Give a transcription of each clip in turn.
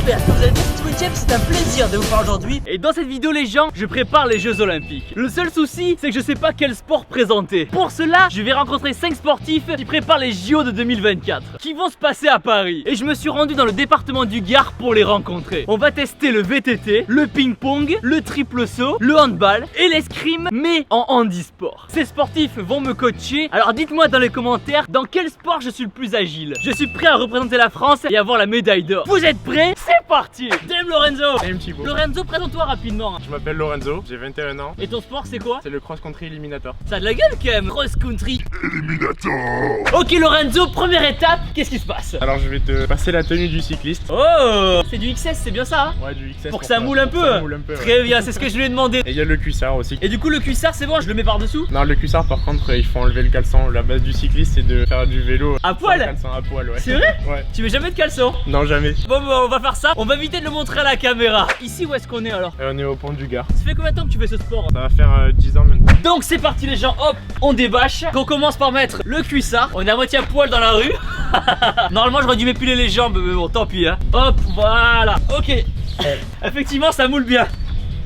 j'espère que vous allez bien. C'est un plaisir de vous parler aujourd'hui. Et dans cette vidéo les gens, je prépare les Jeux Olympiques. Le seul souci, c'est que je sais pas quel sport présenter. Pour cela, je vais rencontrer 5 sportifs qui préparent les JO de 2024 qui vont se passer à Paris. Et je me suis rendu dans le département du Gard pour les rencontrer. On va tester le VTT, le ping-pong, le triple saut, le handball et l'escrime, mais en handisport. Ces sportifs vont me coacher. Alors dites-moi dans les commentaires dans quel sport je suis le plus agile. Je suis prêt à représenter la France et avoir la médaille d'or. Vous êtes prêts? C'est parti. Dame Lorenzo. Salut Thibaut. Lorenzo, présente-toi rapidement. Je m'appelle Lorenzo, j'ai 21 ans. Et ton sport c'est quoi? C'est le cross-country Eliminator. Ça a de la gueule quand même. Cross-country Eliminator. Ok Lorenzo, première étape, qu'est-ce qui se passe? Alors je vais te passer la tenue du cycliste. Oh, c'est du XS, c'est bien ça hein? Ouais, du XS. Pour que ça moule un peu. Très bien, c'est ce que je lui ai demandé. Et il y a le cuissard aussi. Et du coup le cuissard c'est bon, je le mets par dessous? Non, le cuissard par contre il faut enlever le caleçon. La base du cycliste c'est de faire du vélo à poil. Caleçon à poil, ouais. C'est vrai? Ouais. Tu mets jamais de caleçon? Non, jamais. Bon bah on va faire ça, on va éviter de le montrer à la caméra. Ici où est-ce qu'on est alors? On est au pont du Gard. Ça fait combien de temps que tu fais ce sport? Ça va faire 10 ans maintenant. Donc c'est parti les gens, hop, on débâche. On commence par mettre le cuissard. On est à moitié à poil dans la rue. Normalement j'aurais dû m'épiler les jambes, mais bon tant pis hein. Hop, voilà, ok. Effectivement ça moule bien.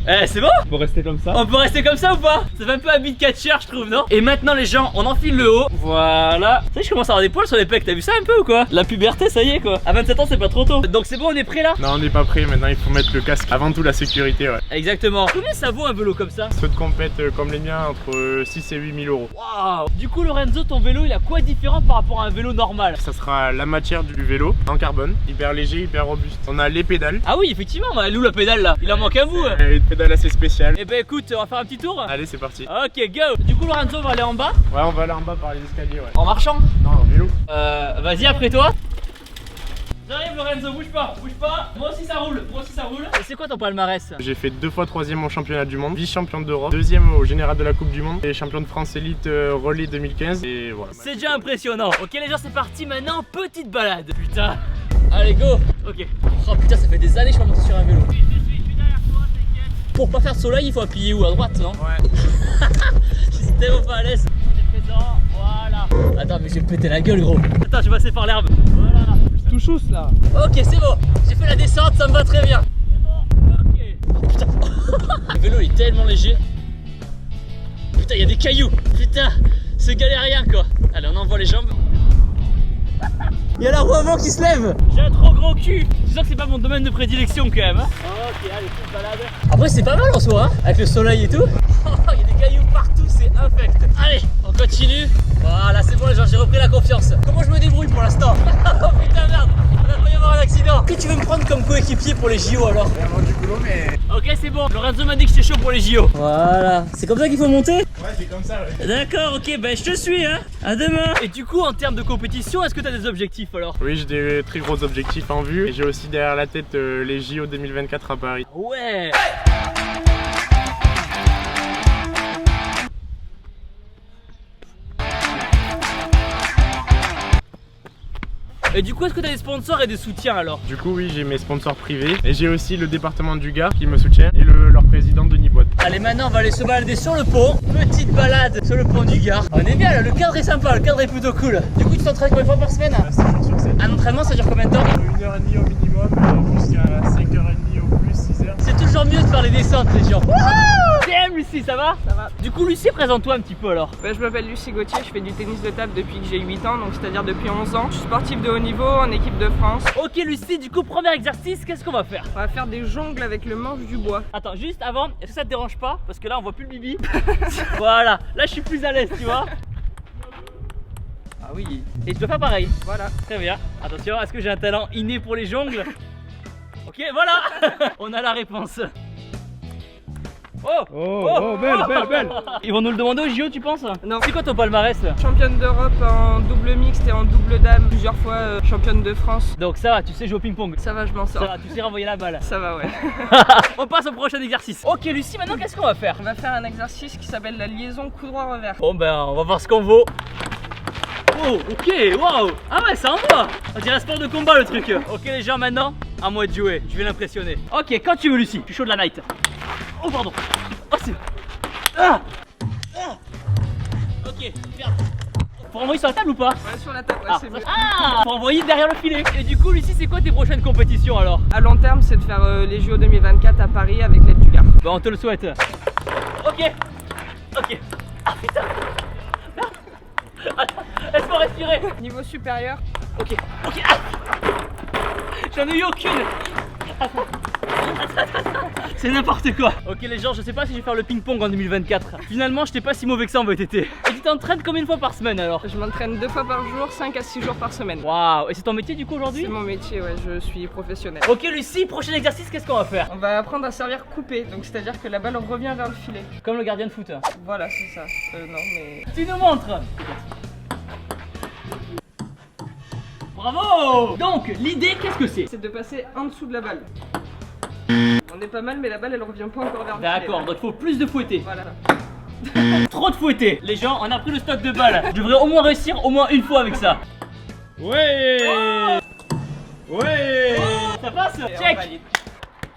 Eh c'est bon? On peut rester comme ça. On peut rester comme ça ou pas? Ça fait un peu habit de catcher je trouve, non? Et maintenant les gens, on enfile le haut. Voilà. Tu sais, je commence à avoir des poils sur les pecs, t'as vu ça un peu ou quoi? La puberté ça y est quoi. À 27 ans c'est pas trop tôt. Donc c'est bon, on est prêt là? Non, on n'est pas prêt, maintenant il faut mettre le casque. Avant tout la sécurité, ouais. Exactement. Combien ça vaut un vélo comme ça? Ceux de compète comme les miens entre 6 et 8 000 euros. Waouh. Du coup Lorenzo, ton vélo il a quoi de différent par rapport à un vélo normal? Ça sera la matière du vélo en carbone, hyper léger, hyper robuste. On a les pédales. Ah oui effectivement, elle est où la pédale là? Il en manque un bout. Une pédale assez spéciale. Et bah écoute, on va faire un petit tour. Allez, c'est parti. Ok, go. Du coup Lorenzo, on va aller en bas. Ouais, on va aller en bas par les escaliers, ouais. En marchant? Non, en vélo. Vas-y après toi. J'arrive Lorenzo, bouge pas, bouge pas. Moi aussi ça roule, moi aussi ça roule. Et c'est quoi ton palmarès? J'ai fait 2 fois 3ème au championnat du monde, vice-champion d'Europe, 2ème au général de la Coupe du Monde et champion de France élite relais 2015. Et voilà. C'est déjà impressionnant. Ok les gens, c'est parti maintenant, petite balade. Putain. Allez go. Ok. Oh putain, ça fait des années que je suis pas monté sur un vélo. Pour pas faire de soleil, il faut appuyer où? À droite, non? Ouais. Je suis tellement pas à l'aise. T'es présent, voilà. Attends, mais je vais me péter la gueule, gros. Attends, je vais passer par l'herbe. Voilà. Tout chousse là. Ok, c'est bon. J'ai fait la descente, ça me va très bien. C'est bon, ok. Oh putain. Le vélo il est tellement léger. Putain, il y a des cailloux. Putain, c'est galérien quoi. Allez, on envoie les jambes. Il y a la roue avant qui se lève. J'ai un trop gros cul. Je sens que c'est pas mon domaine de prédilection quand même hein. Ok, allez, petite balade. Après c'est pas mal en soi hein, avec le soleil et tout. Il y a des cailloux partout, c'est infect. Allez, on continue. Voilà, c'est bon les gens, j'ai repris la confiance. Comment je me débrouille pour l'instant? Oh putain merde, il va y avoir un accident. Que tu veux me prendre comme coéquipier pour les JO alors? Vraiment du boulot mais... Ok c'est bon, Lorenzo m'a dit que j'étais chaud pour les JO. Voilà, c'est comme ça qu'il faut monter? Ouais, c'est comme ça, ouais. D'accord, ok, bah je te suis hein. À demain. Et du coup en termes de compétition, est-ce que t'as des objectifs alors? Oui, j'ai des très gros objectifs en vue et j'ai aussi derrière la tête les JO 2024 à Paris. Ouais. Et du coup, est-ce que tu as des sponsors et des soutiens alors? Du coup, oui, j'ai mes sponsors privés et j'ai aussi le département du Gard qui me soutient et leur président Denis Boite. Allez, maintenant on va aller se balader sur le pont. Petite balade sur le pont du Gard. On est bien là, le cadre est sympa, le cadre est plutôt cool. Du coup, tu t'entraînes combien de fois par semaine? 7 jours sur 7. Un entraînement, ça dure combien de temps? 1h30 au minimum jusqu'à 5h30 au plus, 6h. C'est toujours mieux de faire les descentes, les gens. DM Lucie, ça va? Ça va. Du coup, Lucie, présente-toi un petit peu alors. Bah, je m'appelle Lucie Gauthier, je fais du tennis de table depuis que j'ai 8 ans, donc c'est-à-dire depuis 11 ans. Je suis sportive de haut niveau en équipe de France. Ok Lucie, du coup, premier exercice, qu'est-ce qu'on va faire? On va faire des jongles avec le manche du bois. Attends, juste avant, est-ce que ça te dérange pas? Parce que là, on voit plus le bibi. Voilà, là, je suis plus à l'aise, tu vois. Ah oui. Et je dois faire pareil. Voilà. Très bien. Attention, est-ce que j'ai un talent inné pour les jongles? Ok, voilà. On a la réponse. Oh, belle. Ils vont nous le demander au JO, tu penses? Non. C'est quoi ton palmarès? Championne d'Europe en double mixte et en double dame, plusieurs fois championne de France. Donc ça va, tu sais jouer au ping-pong. Ça va, je m'en Ça sors. va, tu sais renvoyer la balle. Ça va, ouais. On passe au prochain exercice. Ok Lucie, maintenant qu'est-ce qu'on va faire? On va faire un exercice qui s'appelle la liaison coup droit revers. Bon ben, on va voir ce qu'on vaut. Oh, ok, waouh. Ah ouais, ça envoie. On dirait un sport de combat le truc. Ok les gens, maintenant, à moi de jouer. Je vais l'impressionner. Ok, quand tu veux Lucie, je suis chaud de la night. Oh pardon. Oh c'est... Ah. Ok, merde. Faut envoyer sur la table ou pas? Ouais, sur la table, ouais, c'est mieux. Faut envoyer derrière le filet. Et du coup, Lucie, c'est quoi tes prochaines compétitions alors? À long terme, c'est de faire les JO 2024 à Paris avec l'aide du Gard. Bah, on te le souhaite. Ok. Ok. Ah putain. Attends, laisse-moi respirer. Niveau supérieur, Ok. Ok. Ah. J'en ai eu aucune. Attends. C'est n'importe quoi. Ok les gens, je sais pas si je vais faire le ping-pong en 2024. Finalement, j'étais pas si mauvais que ça en VTT. Et tu t'entraînes combien de fois par semaine alors? je m'entraîne 2 fois par jour, 5 à 6 jours par semaine. Waouh. Et c'est ton métier du coup aujourd'hui? C'est mon métier, ouais, je suis professionnel. Ok Lucie, prochain exercice, qu'est-ce qu'on va faire? On va apprendre à servir coupé, donc c'est-à-dire que la balle revient vers le filet. Comme le gardien de foot. Voilà, c'est ça. Non, mais. Tu nous montres. Bravo. Donc l'idée, qu'est-ce que c'est? C'est de passer en dessous de la balle. On est pas mal, mais la balle elle revient pas encore vers le filet. D'accord, donc il faut plus de fouetter. Voilà. Trop de fouetter. Les gens, on a pris le stock de balles. Je devrais au moins réussir au moins une fois avec ça. Ouais. Ouais. Ça passe? Et on Check. valide.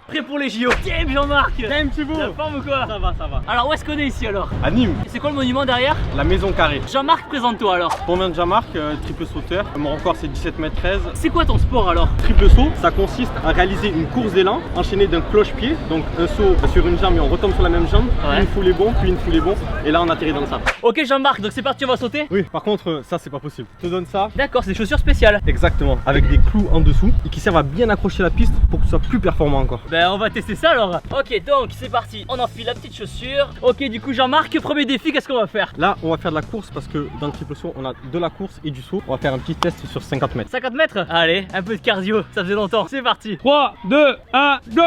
Prêt pour les JO. Team Jean-Marc. Time Thibaut. La forme ou quoi? Ça va, ça va. Alors où est-ce qu'on est ici alors? À Nîmes, Et c'est quoi le monument derrière? la maison carrée. Jean-Marc, présente-toi alors. Pour moi, Jean-Marc, triple sauteur. Mon record c'est 17 m 13. C'est quoi ton sport alors? Triple saut, ça consiste à réaliser une course d'élan enchaînée d'un cloche-pied, donc un saut sur une jambe et on retombe sur la même jambe, Ouais. une foulée bon, puis une foulée bon, et là on atterrit dans le sable. Ok Jean-Marc, donc c'est parti, on va sauter? Oui, par contre, ça c'est pas possible. Je te donne ça. D'accord, c'est des chaussures spéciales. Exactement, avec des clous en dessous et qui servent à bien accrocher la piste pour que ce soit plus performant encore. Ben on va tester ça alors. Ok, donc c'est parti, on enfile la petite chaussure. Ok, du coup Jean-Marc, premier défi, qu'est-ce qu'on va faire? Là, on va faire de la course parce que dans le triple saut, on a de la course et du saut. On va faire un petit test sur 50 mètres. 50 mètres? Allez, un peu de cardio, ça faisait longtemps. C'est parti. 3, 2, 1, go!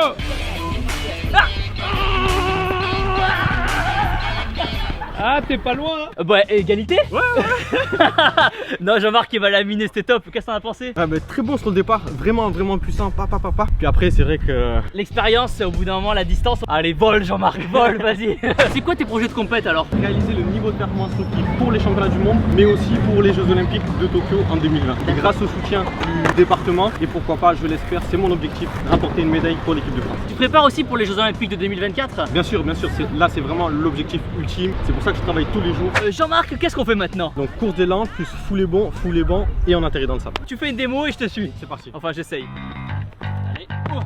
Ah, t'es pas loin! Bah, égalité? Ouais. Non, Jean-Marc il va laminer, c'était top. Qu'est-ce que t'en as pensé? Ah, bah, très beau sur le départ, vraiment puissant, papa. Puis après, c'est vrai que. L'expérience, au bout d'un moment, la distance. Allez, vole Jean-Marc, vole, vas-y. C'est quoi tes projets de compète alors? Réaliser le niveau de performance requis pour les championnats du monde, mais aussi pour les Jeux Olympiques de Tokyo en 2020. Et grâce au soutien du département, et pourquoi pas, je l'espère, c'est mon objectif, remporter une médaille pour l'équipe de France. Tu prépares aussi pour les Jeux Olympiques de 2024? Bien sûr, là c'est vraiment l'objectif ultime, c'est pour ça que je travaille tous les jours. Jean-Marc, qu'est-ce qu'on fait maintenant? Donc course d'élan, plus foulée bon, et on atterrit dans le sable. Tu fais une démo et je te suis. C'est parti. Enfin, j'essaye. Allez. Wow.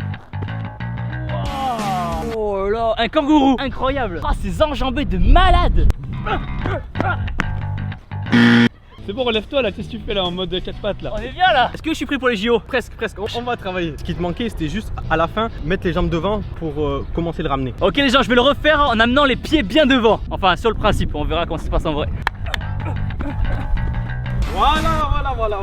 Oh là, un kangourou. Incroyable. Ah, ces enjambées de malade. C'est bon, relève-toi là, qu'est-ce que tu fais là en mode 4 pattes là? On est bien là. Est-ce que je suis prêt pour les JO? Presque, on va travailler. Ce qui te manquait, c'était juste à la fin, mettre les jambes devant pour commencer le ramener. Ok les gens, je vais le refaire en amenant les pieds bien devant. Enfin, sur le principe, on verra comment ça se passe en vrai. Voilà.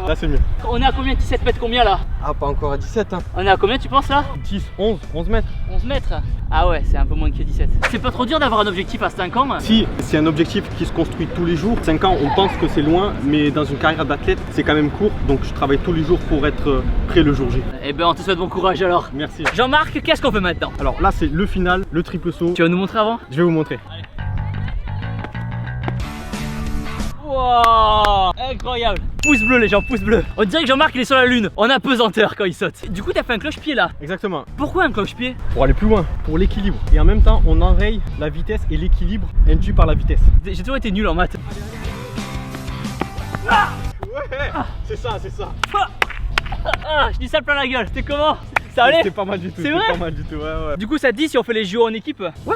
Là c'est mieux. On est à combien? 17 mètres combien là? Ah, pas encore à 17 hein. On est à combien tu penses là? 10, 11 mètres. 11 mètres? Ah ouais, c'est un peu moins que 17. C'est pas trop dur d'avoir un objectif à 5 ans? Si c'est un objectif qui se construit tous les jours, 5 ans on pense que c'est loin, mais dans une carrière d'athlète c'est quand même court, donc je travaille tous les jours pour être prêt le jour J. Eh ben on te souhaite bon courage alors. Merci. Jean-Marc, qu'est-ce qu'on fait maintenant? Alors là c'est le final, le triple saut. Tu vas nous montrer avant? Je vais vous montrer. Wow, incroyable. Pouce bleu les gens, pouce bleu. On dirait que Jean-Marc il est sur la lune en apesanteur quand il saute. Du coup t'as fait un cloche-pied là. Exactement. Pourquoi un cloche-pied? Pour aller plus loin, pour l'équilibre. Et en même temps on enraye la vitesse et l'équilibre induit par la vitesse. J'ai toujours été nul en maths. Ouais, c'est ça. Ah, je dis ça plein la gueule, c'était comment? Ça allait? C'est pas mal du tout. C'est vrai? pas mal du tout, ouais. Du coup ça te dit si on fait les JO en équipe? Ouais,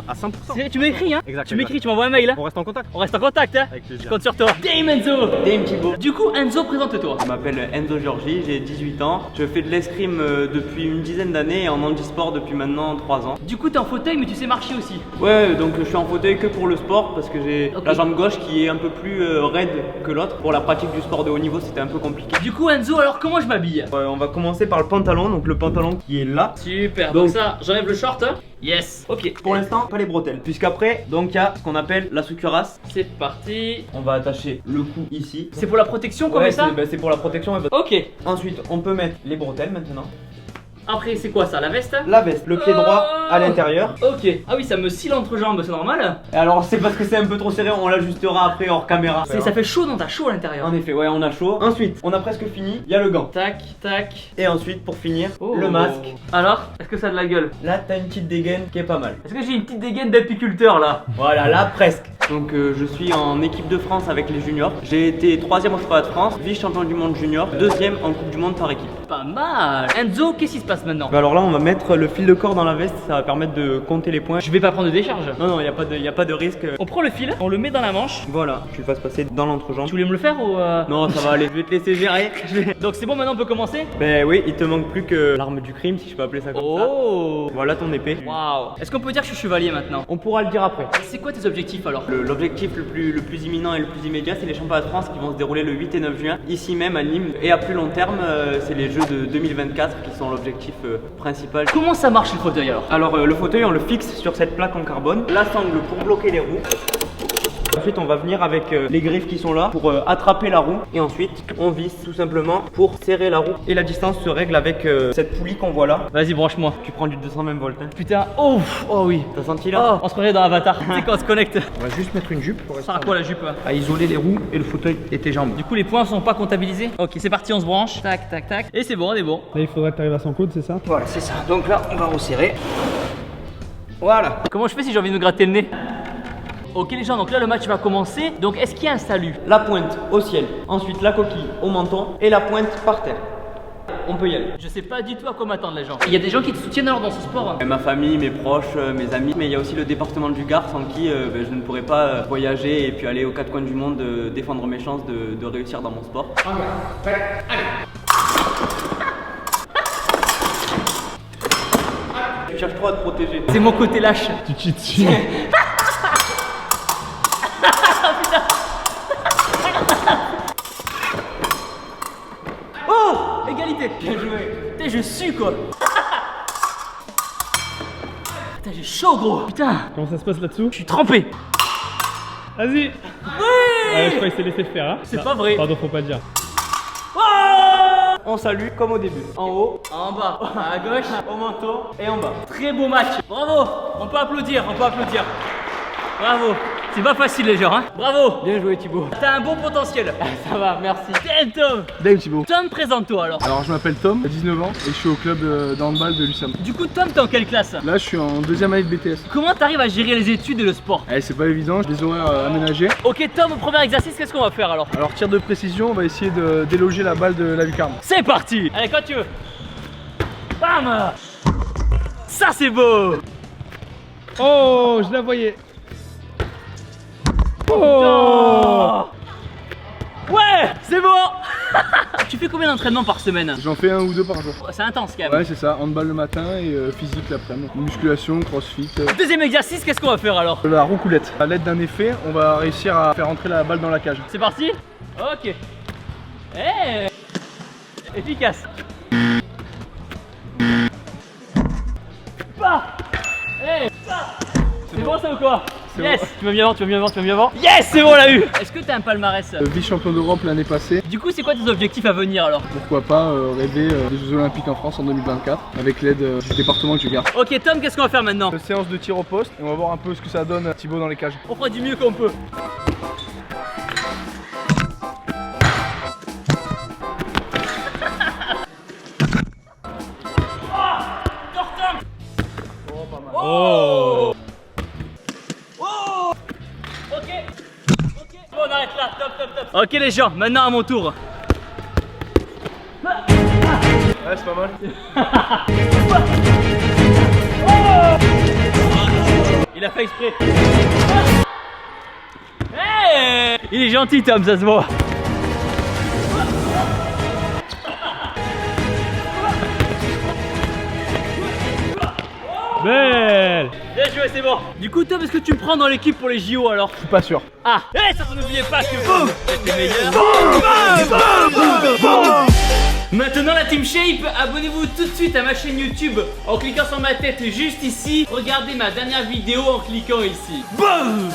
à 100%. Tu m'écris hein? Exact. Tu m'écris, tu m'envoies un mail hein? On reste en contact. On reste en contact hein? Avec Je plaisir. compte sur toi. Dame Enzo. Dame Thibaut. Du coup Enzo, présente-toi. Je m'appelle Enzo Giorgi, j'ai 18 ans. Je fais de l'escrime depuis une dizaine d'années et en handisport depuis maintenant 3 ans. Du coup t'es en fauteuil mais tu sais marcher aussi. Ouais, donc je suis en fauteuil que pour le sport parce que j'ai Ok. la jambe gauche qui est un peu plus raide que l'autre. Pour la pratique du sport de haut niveau, c'était un peu compliqué. Du coup Enzo, alors comment je m'habille? On va commencer par le pantalon, donc le pantalon qui est là. Super, donc Donc- ça, j'enlève le short hein? Yes. Ok, Pour l'instant, pas les bretelles, puisqu'après, donc il y a ce qu'on appelle la sucurasse. c'est parti. On va attacher le cou ici. C'est pour la protection qu'on met Ouais, ça? c'est pour la protection. Ok. Ensuite, on peut mettre les bretelles maintenant. Après, c'est quoi ça, la veste? La veste, le pied droit à l'intérieur. Ok. Ah oui, ça me scille l'entrejambe, c'est normal. Et alors c'est parce que c'est un peu trop serré, on l'ajustera après hors caméra. Ça fait chaud, non? T'as chaud à l'intérieur. En effet, ouais, on a chaud. Ensuite, on a presque fini, il y a le gant. Tac, tac. Et ensuite, pour finir, Oh. le masque. Alors, est-ce que ça a de la gueule? Là, t'as une petite dégaine qui est pas mal. Est-ce que j'ai une petite dégaine d'apiculteur là? Voilà, là presque. Donc je suis en équipe de France avec les juniors. J'ai été 3ème au championnat de France, vice-champion du monde junior, 2ème en coupe du monde par équipe. Pas mal. Enzo, qu'est-ce qui se passe maintenant? Bah alors là, on va mettre le fil de corde dans la veste, ça va permettre de compter les points. Je vais pas prendre de décharge. Non, il n'y a pas de risque. On prend le fil, on le met dans la manche. Voilà, tu le fasses passer dans l'entrejambe. Tu voulais me le faire ou Non, ça va aller, je vais te laisser gérer. Donc c'est bon, maintenant on peut commencer? Ben oui, il te manque plus que l'arme du crime, si je peux appeler ça comme ça. Oh. Voilà ton épée. Waouh. Est-ce qu'on peut dire que je suis chevalier maintenant? On pourra le dire après. C'est quoi tes objectifs alors? L'objectif le plus imminent et le plus immédiat, c'est les championnats de France qui vont se dérouler le 8 et 9 juin, ici même à Nîmes. Et à plus long terme, c'est les Jeux de 2024 qui sont l'objectif principal. Comment ça marche le fauteuil alors? Alors le fauteuil, on le fixe sur cette plaque en carbone. La sangle pour bloquer les roues. Ensuite, on va venir avec les griffes qui sont là pour attraper la roue. Et ensuite, on visse tout simplement pour serrer la roue. Et la distance se règle avec cette poulie qu'on voit là. Vas-y, branche-moi. Tu prends du 220 volts. Hein. Putain, oh, oh oui. T'as senti là? Oh, on se croirait dans Avatar. Tu sais quand on se connecte. On va juste mettre une jupe pour Ça sert à quoi la jupe? à isoler les roues et le fauteuil et tes jambes. Du coup, les points sont pas comptabilisés? Ok, c'est parti, on se branche. Tac, tac, tac. Et c'est bon, on est bon. Là, il faudrait que tu arrives à 100 coudes, c'est ça? Voilà, c'est ça. Donc là, on va resserrer. Voilà. Comment je fais si j'ai envie de me gratter le nez? Ok les gens, donc là le match va commencer. Donc est-ce qu'il y a un salut? La pointe au ciel. Ensuite, la coquille au menton et la pointe par terre. On peut y aller. Je sais pas du tout à quoi m'attendre les gens. Il y a des gens qui te soutiennent alors dans ce sport? Ma famille, mes proches, mes amis, mais il y a aussi le département du Gard sans qui je ne pourrais pas voyager et puis aller aux quatre coins du monde, défendre mes chances de réussir dans mon sport. Tu cherches trop à te protéger. C'est mon côté lâche. Tu te chies dessus. Oh, égalité. Bien joué. Putain, je sue quoi. Putain, j'ai chaud gros. Putain, Comment ça se passe là-dessous? je suis trempé. Vas-y. Oui. Je crois qu'il s'est laissé faire. Hein. C'est pas vrai. Pardon, faut pas le dire. On salue comme au début. En haut, En bas, à gauche. au menton et en bas. Très beau match. Bravo. On peut applaudir, on peut applaudir. Bravo. C'est pas facile les gens, hein. Bravo. Bien joué Thibaut. T'as un bon potentiel. Ça va, merci. Damn Tom. Dave Thibaut. Tom, présente-toi alors. Alors je m'appelle Tom, j'ai 19 ans et je suis au club de handball de l'USAM. Du coup, Tom, t'es en quelle classe? Là je suis en deuxième année de BTS. Comment t'arrives à gérer les études et le sport? Eh, c'est pas évident, j'ai des horaires aménagés. Ok Tom, au premier exercice, qu'est-ce qu'on va faire alors? Alors tir de précision, on va essayer de déloger la balle de la lucarne. C'est parti. Allez, quand tu veux. Bam. Ça c'est beau. Oh, je la voyais. Oh. Ouais, c'est bon. Tu fais combien d'entraînements par semaine? J'en fais 1 ou 2 par jour. C'est intense quand même. Ouais c'est ça, handball le matin et physique l'après-midi. Musculation, crossfit. Deuxième exercice, qu'est-ce qu'on va faire alors? La roucoulette. À l'aide d'un effet, on va réussir à faire entrer la balle dans la cage. C'est parti. Ok. Eh. Efficace. Bah. Eh. C'est bon ça ou quoi? C'est Yes. bon. Tu vas bien voir, tu vas bien voir, tu vas bien voir. Yes, c'est bon, on l'a eu. Est-ce que t'as un palmarès? Vice-champion d'Europe l'année passée. Du coup, c'est quoi tes objectifs à venir alors? Pourquoi pas rêver des Jeux Olympiques en France en 2024 avec l'aide du département du Gard. Ok Tom, qu'est-ce qu'on va faire maintenant? Séance de tir au poste et on va voir un peu ce que ça donne Thibaut dans les cages. On fera du mieux qu'on peut. Oh. Ok. Ok. Bon, on arrête là. Top, top, top. Ok les gens, maintenant à mon tour. Ouais c'est pas mal. Il a fait exprès. Hey, il est gentil Tom, ça se voit. Belle. Bien joué, c'est bon. Du coup Tom, est-ce que tu me prends dans l'équipe pour les JO alors? Je suis pas sûr. Ah, et ça n'oubliez pas que vous êtes les meilleurs. Maintenant la Team Shape, abonnez-vous tout de suite à ma chaîne YouTube en cliquant sur ma tête juste ici. Regardez ma dernière vidéo en cliquant ici. Boum.